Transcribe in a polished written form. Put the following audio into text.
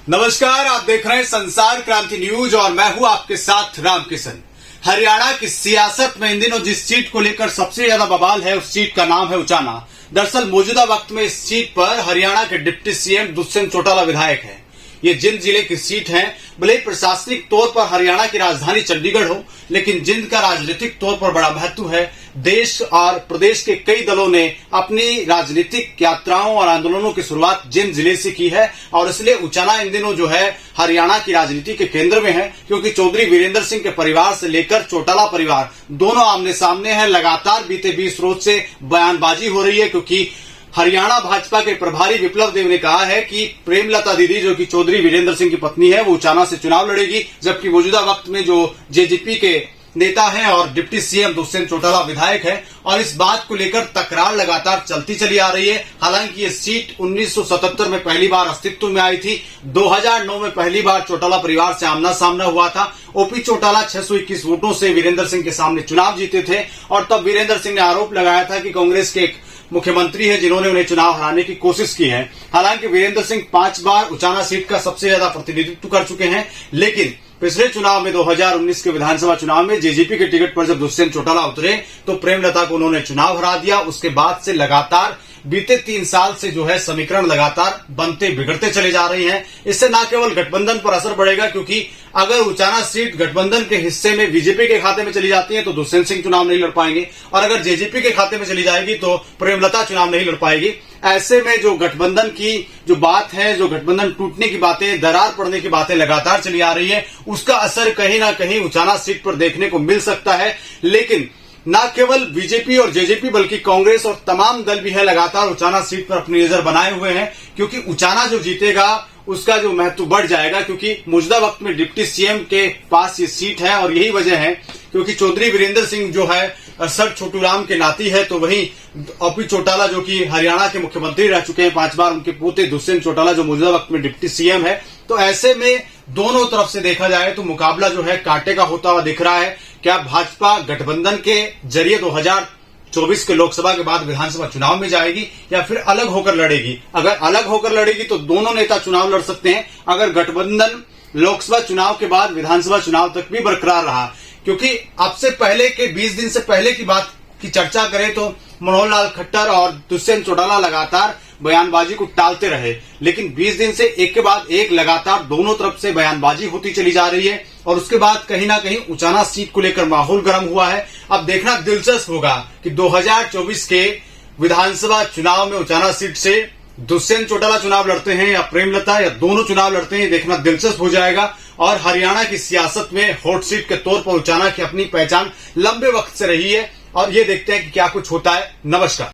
नमस्कार, आप देख रहे हैं संसार क्रांति न्यूज और मैं हूं आपके साथ रामकिशन। हरियाणा की सियासत में इन दिनों जिस सीट को लेकर सबसे ज्यादा बवाल है उस सीट का नाम है उचाना। दरअसल मौजूदा वक्त में इस सीट पर हरियाणा के डिप्टी सीएम दुष्यंत चौटाला विधायक हैं। ये जिंद जिले की सीट है। भले प्रशासनिक तौर पर हरियाणा की राजधानी चंडीगढ़ हो, लेकिन जिंद का राजनीतिक तौर पर बड़ा महत्व है। देश और प्रदेश के कई दलों ने अपनी राजनीतिक यात्राओं और आंदोलनों की शुरुआत जिंद जिले से की है और इसलिए उचाना इन दिनों जो है हरियाणा की राजनीति के केंद्र में है, क्योंकि चौधरी वीरेंद्र सिंह के परिवार से लेकर चौटाला परिवार दोनों आमने सामने है। लगातार बीते 20 रोज से बयानबाजी हो रही है, क्योंकि हरियाणा भाजपा के प्रभारी विप्लव देव ने कहा है कि प्रेमलता दीदी जो कि चौधरी वीरेंद्र सिंह की पत्नी है वो उचाना से चुनाव लड़ेगी, जबकि मौजूदा वक्त में जो जेजेपी के नेता हैं और डिप्टी सीएम दुष्यंत चौटाला विधायक है और इस बात को लेकर तकरार लगातार चलती चली आ रही है। हालांकि ये सीट 1977 में पहली बार अस्तित्व में आई थी। 2009 में पहली बार चौटाला परिवार से आमना सामना हुआ था। ओपी चौटाला 621 वोटों से वीरेंद्र सिंह के सामने चुनाव जीते थे और तब वीरेंद्र सिंह ने आरोप लगाया था कि कांग्रेस के एक मुख्यमंत्री है जिन्होंने उन्हें चुनाव हराने की कोशिश की है। हालांकि वीरेंद्र सिंह 5 बार उचाना सीट का सबसे ज्यादा प्रतिनिधित्व कर चुके हैं, लेकिन पिछले चुनाव में 2019 के विधानसभा चुनाव में जेजेपी के टिकट पर जब दुष्यंत चौटाला उतरे तो प्रेमलता को उन्होंने चुनाव हरा दिया। उसके बाद से लगातार बीते 3 साल से जो है समीकरण लगातार बनते बिगड़ते चले जा रही हैं। इससे न केवल गठबंधन पर असर पड़ेगा, क्योंकि अगर उचाना सीट गठबंधन के हिस्से में बीजेपी के खाते में चली जाती है तो दुष्यंत सिंह चुनाव नहीं लड़ पाएंगे और अगर जेजेपी के खाते में चली जाएगी तो प्रेमलता चुनाव नहीं लड़ पाएगी। ऐसे में जो गठबंधन की जो बात है, जो गठबंधन टूटने की बातें, दरार पड़ने की बातें लगातार चली आ रही है, उसका असर कहीं ना कहीं उचाना सीट पर देखने को मिल सकता है। लेकिन न केवल बीजेपी और जेजेपी बल्कि कांग्रेस और तमाम दल भी है लगातार उचाना सीट पर अपनी नजर बनाए हुए हैं, क्योंकि उचाना जो जीतेगा उसका जो महत्व बढ़ जाएगा, क्योंकि मौजूदा वक्त में डिप्टी सीएम के पास ये सीट है और यही वजह है क्योंकि चौधरी वीरेंद्र सिंह जो है सर छोटू राम के नाती है, तो वहीं ओपी चौटाला जो कि हरियाणा के मुख्यमंत्री रह चुके हैं 5 बार, उनके पोते दुष्यंत चौटाला जो मौजूदा वक्त में डिप्टी सीएम है। तो ऐसे में दोनों तरफ से देखा जाए तो मुकाबला जो है कांटे का होता हुआ दिख रहा है। क्या भाजपा गठबंधन के जरिए 2024 के लोकसभा के बाद विधानसभा चुनाव में जाएगी या फिर अलग होकर लड़ेगी? अगर अलग होकर लड़ेगी तो दोनों नेता चुनाव लड़ सकते हैं। अगर गठबंधन लोकसभा चुनाव के बाद विधानसभा चुनाव तक भी बरकरार रहा, क्योंकि अब से पहले के 20 दिन से पहले की बात की चर्चा करें तो मनोहर लाल खट्टर और दुष्यंत चौटाला लगातार बयानबाजी को टालते रहे, लेकिन 20 दिन से एक के बाद एक लगातार दोनों तरफ से बयानबाजी होती चली जा रही है और उसके बाद कहीं ना कहीं उचाना सीट को लेकर माहौल गर्म हुआ है। अब देखना दिलचस्प होगा कि 2024 के विधानसभा चुनाव में उचाना सीट से दुष्यंत चौटाला चुनाव लड़ते हैं या प्रेमलता या दोनों चुनाव लड़ते हैं, देखना दिलचस्प हो जाएगा। और हरियाणा की सियासत में हॉट सीट के तौर पर उचाना की अपनी पहचान लंबे वक्त से रही है और ये देखते हैं कि क्या कुछ होता है। नमस्कार।